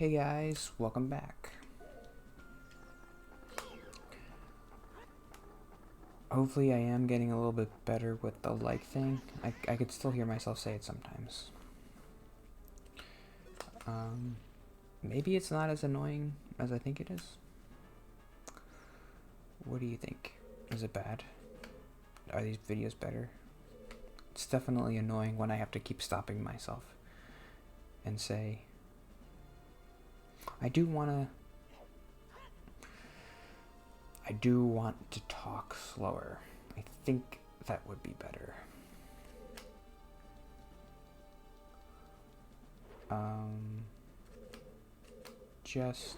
Hey guys, welcome back. Hopefully I am getting a little bit better with the like thing. I could still hear myself say it sometimes. Maybe it's not as annoying as I think it is. What do you think? Is it bad? Are these videos better? It's definitely annoying when I have to keep stopping myself and say, I do want to talk slower. I think that would be better. Just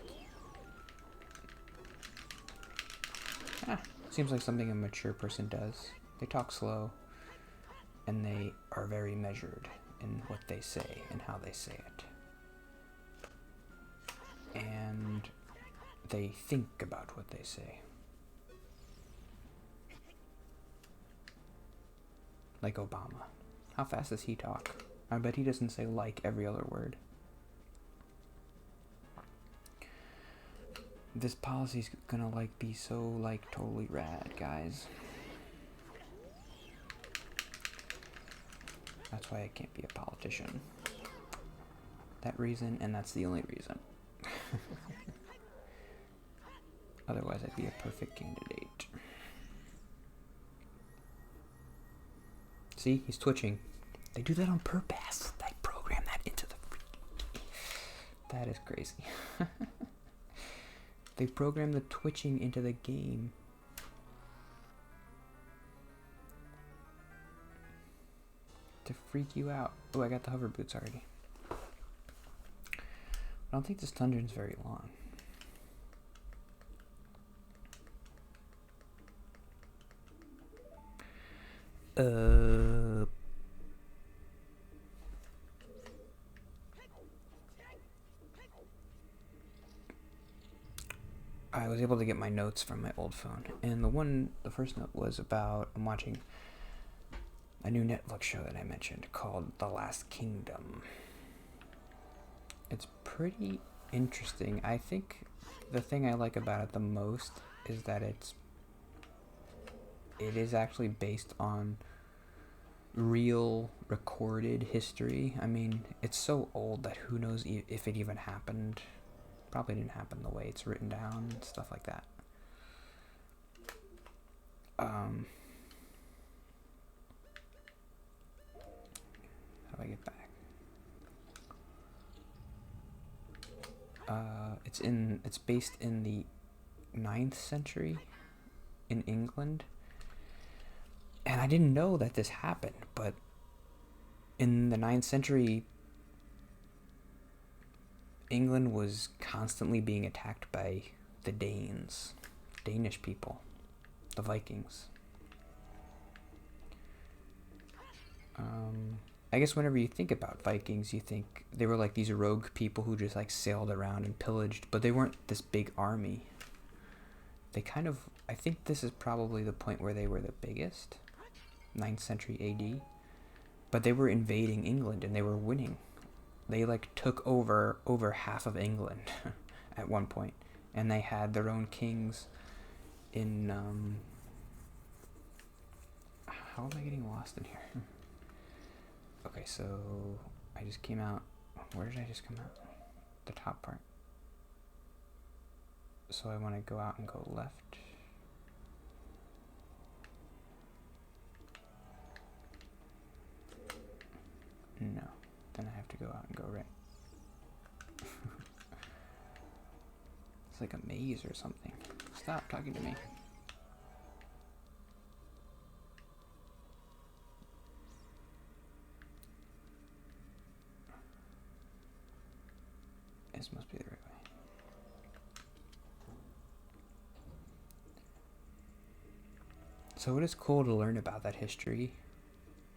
seems like something a mature person does. They talk slow, and they are very measured in what they say and how they say it. And they think about what they say. Like Obama. How fast does he talk? I bet he doesn't say like every other word. This policy's gonna be so totally rad, guys. That's why I can't be a politician. That reason, and that's the only reason. Otherwise, I'd be a perfect candidate. See, he's twitching. They do that on purpose. They program that into the... That is crazy. They program the twitching into the game. To freak you out. Oh, I got the hover boots already. I don't think this dungeon's very long. I was able to get my notes from my old phone, and the first note was about I'm watching a new Netflix show that I mentioned called The Last Kingdom. It's pretty interesting. I think the thing I like about it the most is that it is actually based on real recorded history. I mean, it's so old that who knows if it even happened. Probably didn't happen the way it's written down and stuff like that. How do I get back? It's based in the 9th century in England. And I didn't know that this happened, but in the 9th century, England was constantly being attacked by the Danish people, the Vikings. I guess whenever you think about Vikings, you think they were these rogue people who just sailed around and pillaged, but they weren't this big army. I think this is probably the point where they were the biggest, 9th century AD, but they were invading England and they were winning. They took over half of England at one point, and they had their own kings in how am I getting lost in here? Okay, so I just came out. Where did I just come out? The top part. So I want to go out and go left. No. Then I have to go out and go right. It's like a maze or something. Stop talking to me. This must be the right way. So it is cool to learn about that history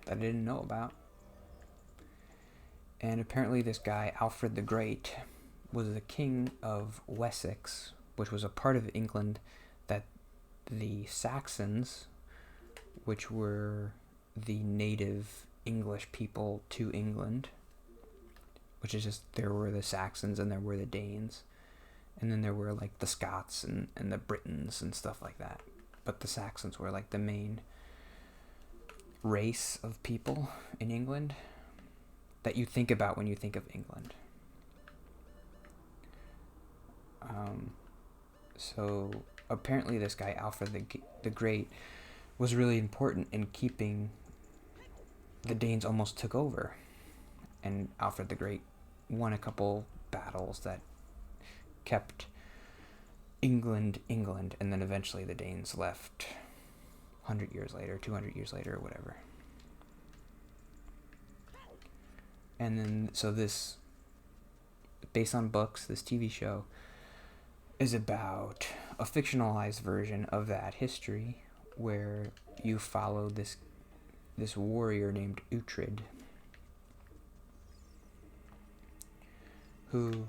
that I didn't know about. And apparently this guy, Alfred the Great, was the king of Wessex, which was a part of England that the Saxons, which were the native English people to England, which is just there were the Saxons and there were the Danes, and then there were like the Scots and the Britons and stuff like that. But the Saxons were like the main race of people in England that you think about when you think of England. So apparently this guy Alfred the Great was really important in keeping the Danes almost took over, and Alfred the Great won a couple battles that kept England, and then eventually the Danes left 100 years later, 200 years later, or whatever. And then, so this, based on books, this TV show is about a fictionalized version of that history where you follow this warrior named Uhtred, who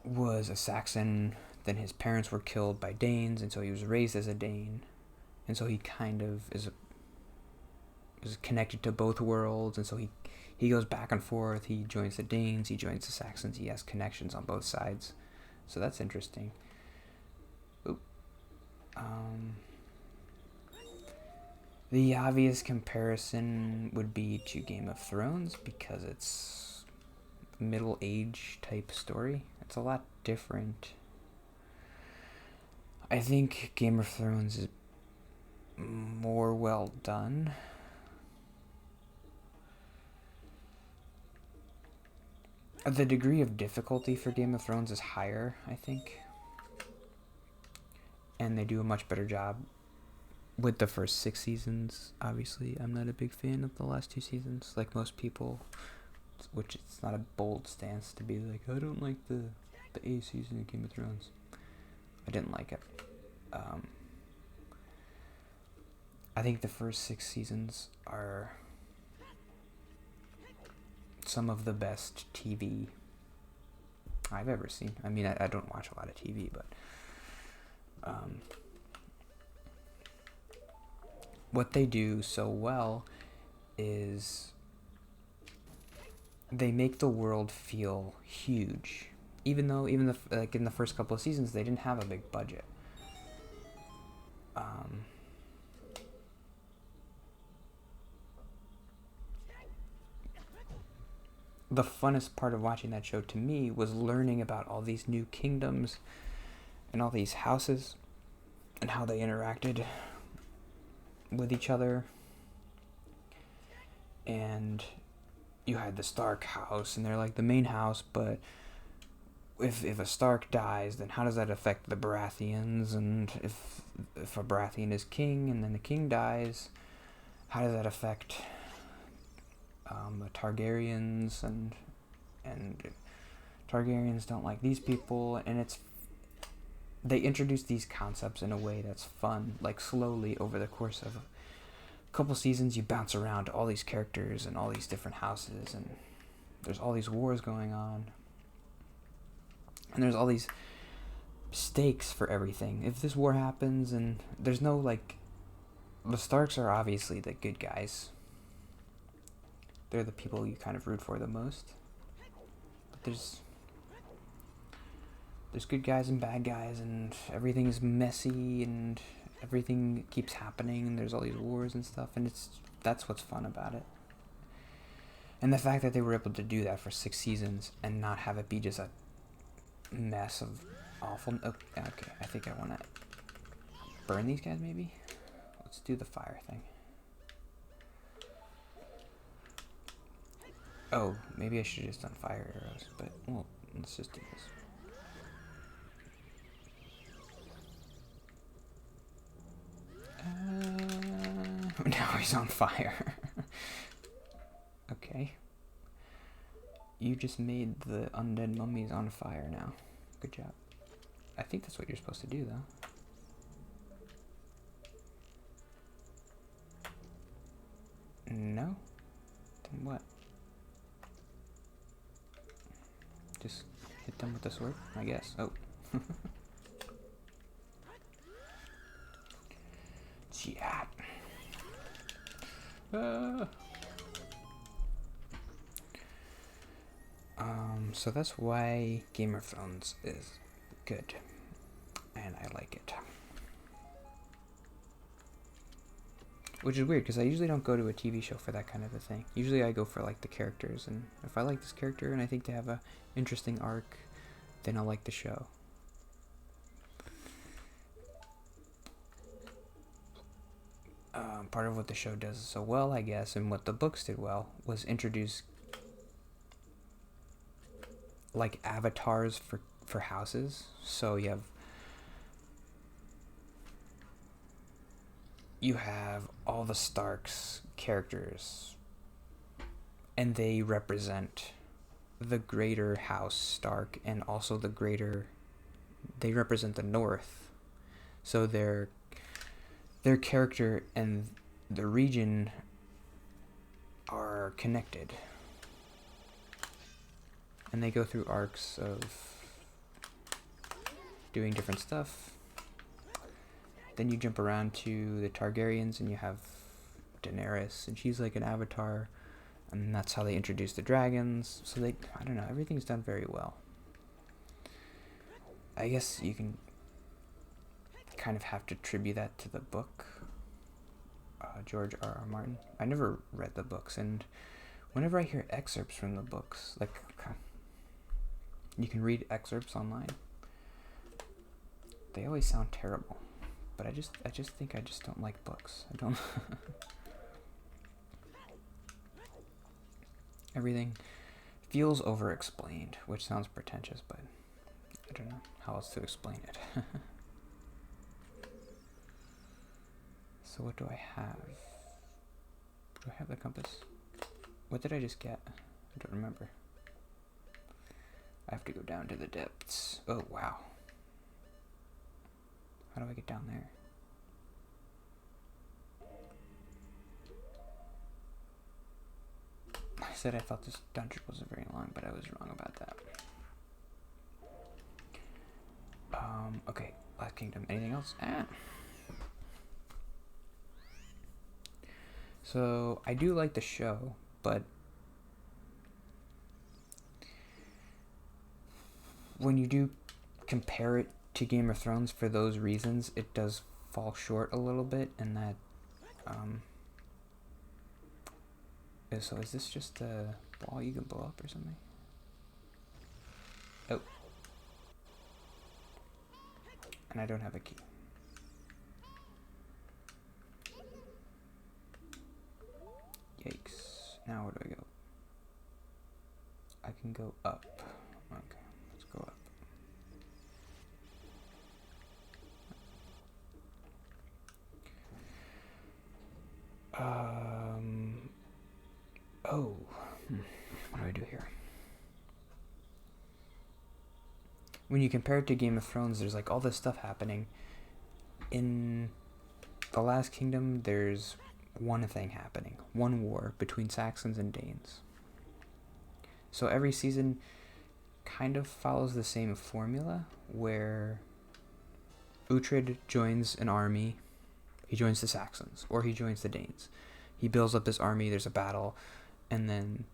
was a Saxon. Then his parents were killed by Danes, and so he was raised as a Dane, and so he kind of is connected to both worlds, and so he goes back and forth. He joins the Danes, he joins the Saxons. He has connections on both sides, so that's interesting. The obvious comparison would be to Game of Thrones because it's a middle age type story. It's a lot different. I think Game of Thrones is more well done. The degree of difficulty for Game of Thrones is higher, I think. And they do a much better job with the first 6 seasons. Obviously, I'm not a big fan of the last 2 seasons, like most people, which it's not a bold stance to be like, I don't like the 8th season of Game of Thrones. I didn't like it. I think the first 6 seasons are some of the best TV I've ever seen. I mean, I don't watch a lot of TV, but what they do so well is they make the world feel huge, even though in the first couple of seasons they didn't have a big budget. The funnest part of watching that show to me was learning about all these new kingdoms and all these houses and how they interacted with each other. And you had the Stark house, and they're like the main house, but if a Stark dies, then how does that affect the Baratheons? And if a Baratheon is king and then the king dies, how does that affect the Targaryens? And Targaryens don't like these people, and they introduce these concepts in a way that's fun, like slowly over the course of a couple seasons. You bounce around to all these characters and all these different houses, and there's all these wars going on, and there's all these stakes for everything. If this war happens, and there's no, like, the Starks are obviously the good guys. They're the people you kind of root for the most. But there's good guys and bad guys, and everything is messy, and everything keeps happening, and there's all these wars and stuff, and that's what's fun about it. And the fact that they were able to do that for 6 seasons and not have it be just a mess of awful. Okay, I think I want to burn these guys, maybe? Let's do the fire thing. Oh, maybe I should have just done fire arrows, but, well, let's just do this. Now he's on fire. Okay. You just made the undead mummies on fire now. Good job. I think that's what you're supposed to do, though. No? Then what? Just hit them with the sword, I guess. Oh. Yeah. So that's why Game of Thrones is good, and I like it. Which is weird, because I usually don't go to a TV show for that kind of a thing. Usually I go for, like, the characters, and if I like this character and I think they have a interesting arc, then I'll like the show. Part of what the show does so well, I guess, and what the books did well, was introduce, like, avatars for houses. So you have all the Starks characters, and they represent the greater House Stark, and also they represent the North. So their character and the region are connected, and they go through arcs of doing different stuff. Then you jump around to the Targaryens, and you have Daenerys, and she's like an avatar, and that's how they introduce the dragons. So I don't know, everything's done very well. I guess you can kind of have to attribute that to the book, George R.R. Martin. I never read the books, and whenever I hear excerpts from the books, like, you can read excerpts online, they always sound terrible. But I just think I just don't like books. I don't. Everything feels over-explained, which sounds pretentious, but I don't know how else to explain it. So what do I have? Do I have the compass? What did I just get? I don't remember. I have to go down to the depths. Oh, wow. How do I get down there? I said I thought this dungeon wasn't very long, but I was wrong about that. Okay, Last Kingdom. Anything else? So, I do like the show, but when you do compare it to Game of Thrones for those reasons, it does fall short a little bit, and that, so is this just a ball you can blow up or something? Oh. And I don't have a key. Yikes. Now where do I go? I can go up. Okay, let's go up. Oh. What do I do here? When you compare it to Game of Thrones, there's like all this stuff happening. In The Last Kingdom, there's one thing happening. One war between Saxons and Danes. So every season kind of follows the same formula, where Uhtred joins an army. He joins the Saxons, or he joins the Danes. He builds up this army, there's a battle, and then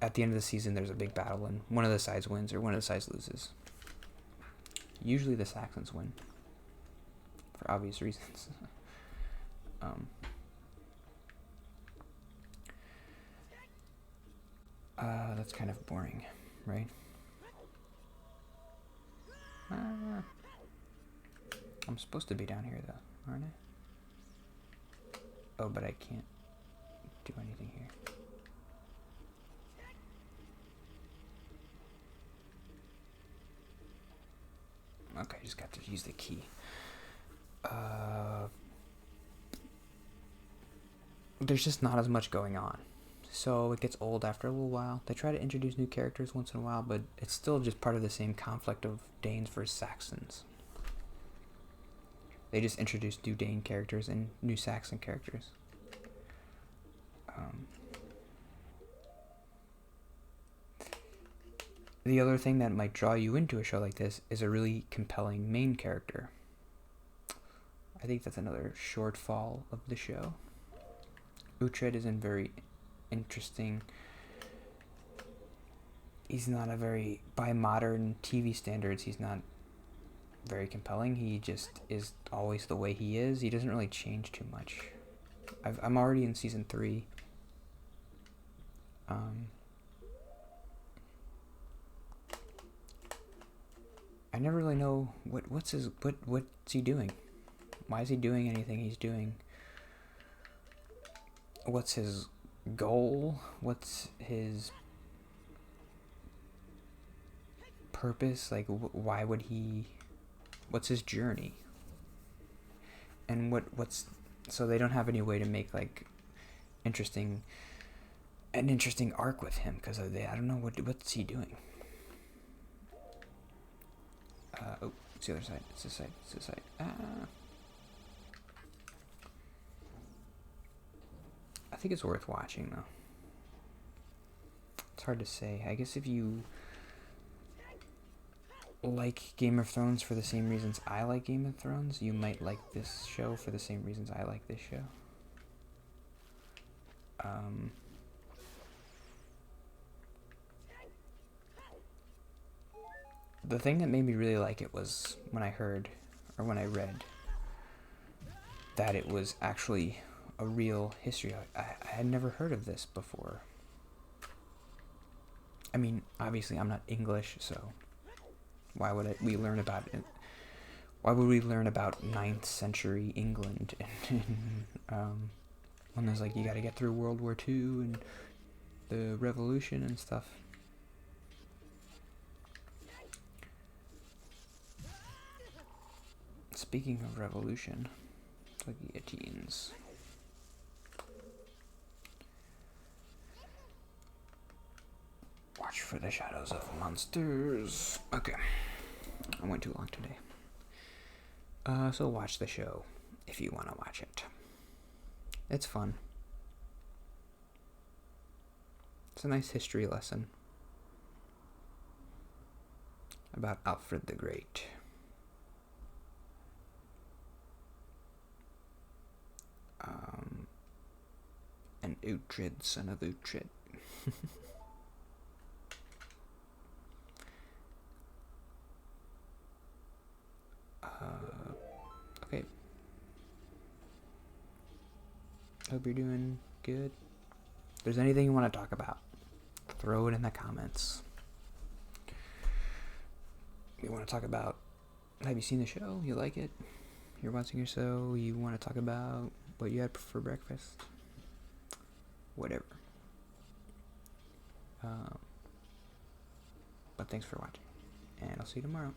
at the end of the season there's a big battle, and one of the sides wins or one of the sides loses. Usually the Saxons win, for obvious reasons. That's kind of boring, right? I'm supposed to be down here, though, aren't I? Oh, but I can't do anything here. Okay, just got to use the key. There's just not as much going on. So it gets old after a little while. They try to introduce new characters once in a while, but it's still just part of the same conflict of Danes versus Saxons. They just introduced new Dane characters and new Saxon characters. The other thing that might draw you into a show like this is a really compelling main character. I think that's another shortfall of the show. Uhtred is in very interesting he's not a very, by modern TV standards, he's not very compelling. He just is always the way he is. He doesn't really change too much. I'm already in season 3. I never really know what's he doing. Why is he doing anything he's doing? What's his goal? What's his purpose? Like, why would he? What's his journey? And what's so they don't have any way to make like an interesting arc with him, because I don't know what's he doing. Oh, it's the other side. It's this side. It's this side. I think it's worth watching though. It's hard to say. I guess if you like Game of Thrones for the same reasons I like Game of Thrones, you might like this show for the same reasons I like this show. The thing that made me really like it was when I read that it was actually a real history. I had never heard of this before. I mean, obviously I'm not English, so why would we learn about it? Why would we learn about 9th century England when there's like, you gotta get through World War II and the Revolution and stuff? Speaking of revolution, the guillotines. Watch for the shadows of monsters. Okay. I went too long today. So watch the show if you want to watch it. It's fun. It's a nice history lesson about Alfred the Great. And Uhtred, son of Uhtred. Okay. Hope you're doing good. If there's anything you want to talk about, throw it in the comments. You want to talk about, have you seen the show? You like it? You're watching your show? You want to talk about what you had for breakfast? Whatever. But thanks for watching, and I'll see you tomorrow.